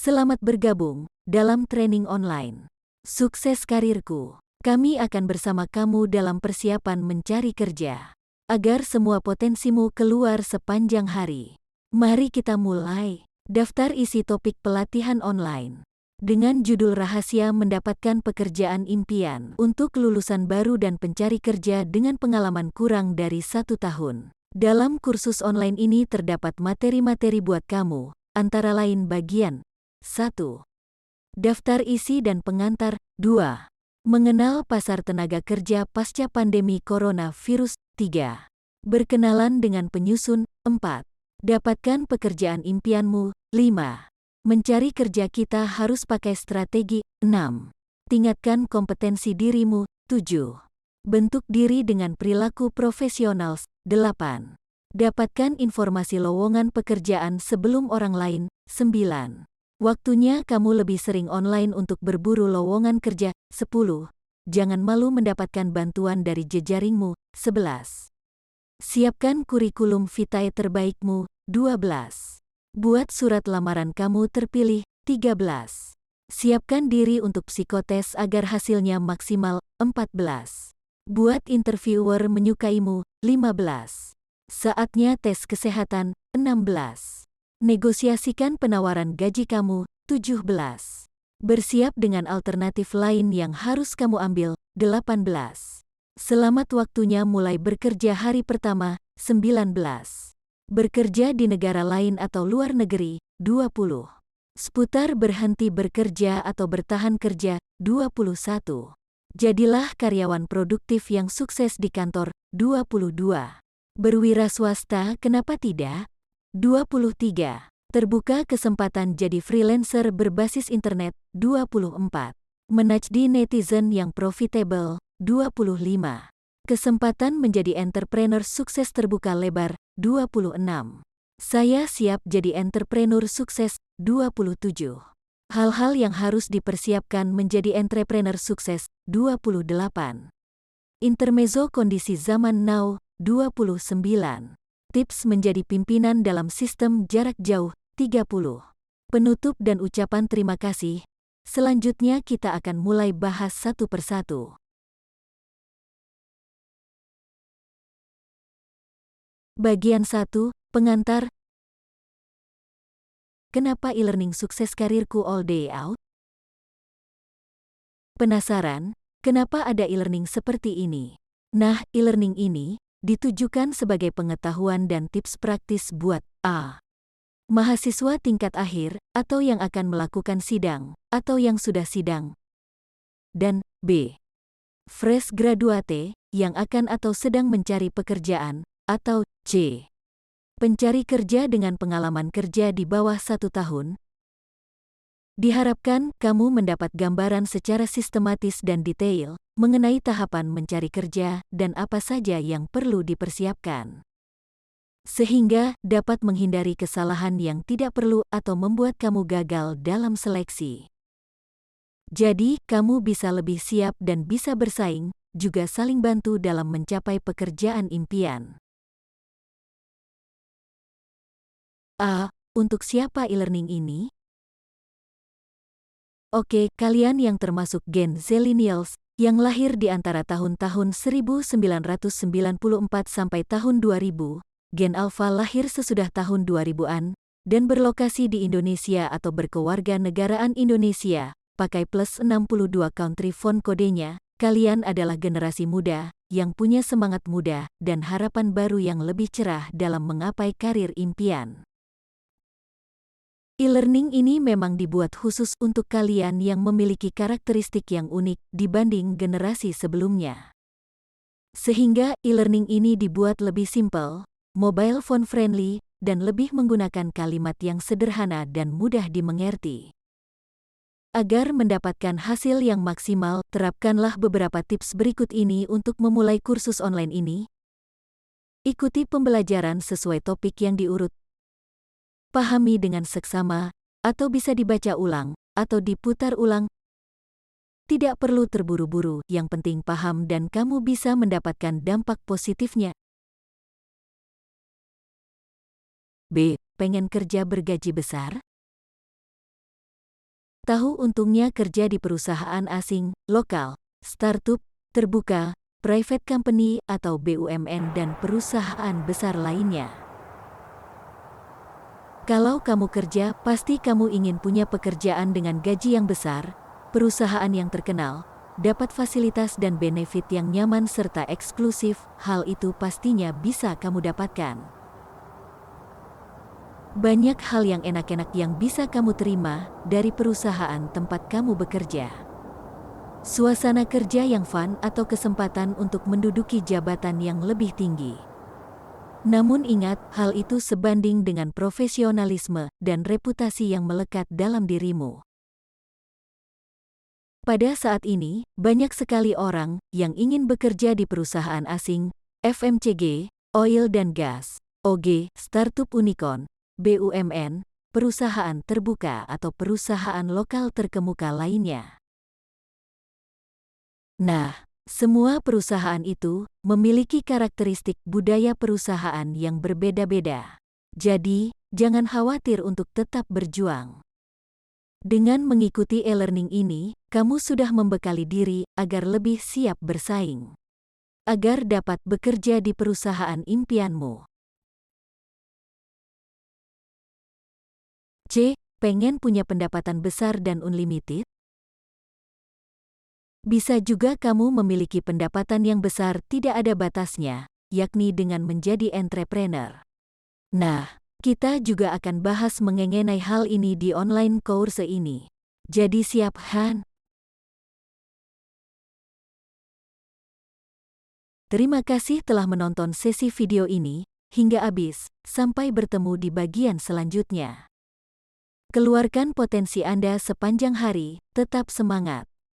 Selamat bergabung dalam training online. Sukses karirku. Kami akan bersama kamu dalam persiapan mencari kerja. Agar semua potensimu keluar sepanjang hari. Mari kita mulai. Daftar isi topik pelatihan online. Dengan judul Rahasia Mendapatkan Pekerjaan Impian untuk lulusan baru dan pencari kerja dengan pengalaman kurang dari 1 tahun. Dalam kursus online ini terdapat materi-materi buat kamu, antara lain bagian 1. Daftar isi dan pengantar. 2. Mengenal pasar tenaga kerja pasca pandemi coronavirus. 3. Berkenalan dengan penyusun. 4. Dapatkan pekerjaan impianmu. 5. Mencari kerja kita harus pakai strategi. 6. Tingkatkan kompetensi dirimu. 7. Bentuk diri dengan perilaku profesional. 8. Dapatkan informasi lowongan pekerjaan sebelum orang lain. 9. Waktunya kamu lebih sering online untuk berburu lowongan kerja. 10. Jangan malu mendapatkan bantuan dari jejaringmu. 11. Siapkan kurikulum vitae terbaikmu. 12. Buat surat lamaran kamu terpilih. 13. Siapkan diri untuk psikotes agar hasilnya maksimal. 14. Buat interviewer menyukaimu. 15. Saatnya tes kesehatan. 16. Negosiasikan penawaran gaji kamu. 17. Bersiap dengan alternatif lain yang harus kamu ambil. 18. Selamat waktunya mulai bekerja hari pertama. 19. Bekerja di negara lain atau luar negeri. 20. Seputar berhenti bekerja atau bertahan kerja. 21. Jadilah karyawan produktif yang sukses di kantor. 22. Berwira swasta, kenapa tidak? 23. Terbuka kesempatan jadi freelancer berbasis internet. 24. Menjadi netizen yang profitable. 25. Kesempatan menjadi entrepreneur sukses terbuka lebar. 26. Saya siap jadi entrepreneur sukses. 27. Hal-hal yang harus dipersiapkan menjadi entrepreneur sukses. 28. Intermezzo kondisi zaman now. 29. Tips menjadi pimpinan dalam sistem jarak jauh. 30. Penutup dan ucapan terima kasih. Selanjutnya kita akan mulai bahas satu persatu. Bagian 1. Pengantar. Kenapa e-learning sukses karirku all day out? Penasaran, kenapa ada e-learning seperti ini? Nah, e-learning ini ditujukan sebagai pengetahuan dan tips praktis buat A. Mahasiswa tingkat akhir, atau yang akan melakukan sidang, atau yang sudah sidang. Dan B. Fresh graduate, yang akan atau sedang mencari pekerjaan, atau C. Pencari kerja dengan pengalaman kerja di bawah 1 tahun. Diharapkan kamu mendapat gambaran secara sistematis dan detail mengenai tahapan mencari kerja dan apa saja yang perlu dipersiapkan. Sehingga dapat menghindari kesalahan yang tidak perlu atau membuat kamu gagal dalam seleksi. Jadi, kamu bisa lebih siap dan bisa bersaing, juga saling bantu dalam mencapai pekerjaan impian. A. Untuk siapa e-learning ini? Oke, kalian yang termasuk Gen Zillennials, yang lahir di antara tahun-tahun 1994 sampai tahun 2000, Gen Alpha lahir sesudah tahun 2000-an, dan berlokasi di Indonesia atau berkewarganegaraan Indonesia, pakai plus 62 country phone kodenya, kalian adalah generasi muda, yang punya semangat muda, dan harapan baru yang lebih cerah dalam menggapai karir impian. E-learning ini memang dibuat khusus untuk kalian yang memiliki karakteristik yang unik dibanding generasi sebelumnya. Sehingga e-learning ini dibuat lebih simple, mobile phone friendly, dan lebih menggunakan kalimat yang sederhana dan mudah dimengerti. Agar mendapatkan hasil yang maksimal, terapkanlah beberapa tips berikut ini untuk memulai kursus online ini. Ikuti pembelajaran sesuai topik yang diurut. Pahami dengan seksama, atau bisa dibaca ulang, atau diputar ulang. Tidak perlu terburu-buru, yang penting paham dan kamu bisa mendapatkan dampak positifnya. B. Pengen kerja bergaji besar? Tahu untungnya kerja di perusahaan asing, lokal, startup, terbuka, private company atau BUMN dan perusahaan besar lainnya. Kalau kamu kerja, pasti kamu ingin punya pekerjaan dengan gaji yang besar, perusahaan yang terkenal, dapat fasilitas dan benefit yang nyaman serta eksklusif. Hal itu pastinya bisa kamu dapatkan. Banyak hal yang enak-enak yang bisa kamu terima dari perusahaan tempat kamu bekerja. Suasana kerja yang fun atau kesempatan untuk menduduki jabatan yang lebih tinggi. Namun ingat, hal itu sebanding dengan profesionalisme dan reputasi yang melekat dalam dirimu. Pada saat ini, banyak sekali orang yang ingin bekerja di perusahaan asing, FMCG, oil dan gas, OG, startup unicorn, BUMN, perusahaan terbuka atau perusahaan lokal terkemuka lainnya. Nah, semua perusahaan itu memiliki karakteristik budaya perusahaan yang berbeda-beda. Jadi, jangan khawatir untuk tetap berjuang. Dengan mengikuti e-learning ini, kamu sudah membekali diri agar lebih siap bersaing. Agar dapat bekerja di perusahaan impianmu. C. Pengen punya pendapatan besar dan unlimited? Bisa juga kamu memiliki pendapatan yang besar tidak ada batasnya, yakni dengan menjadi entrepreneur. Nah, kita juga akan bahas mengenai hal ini di online course ini. Jadi siap, Han? Terima kasih telah menonton sesi video ini hingga habis. Sampai bertemu di bagian selanjutnya. Keluarkan potensi Anda sepanjang hari, tetap semangat.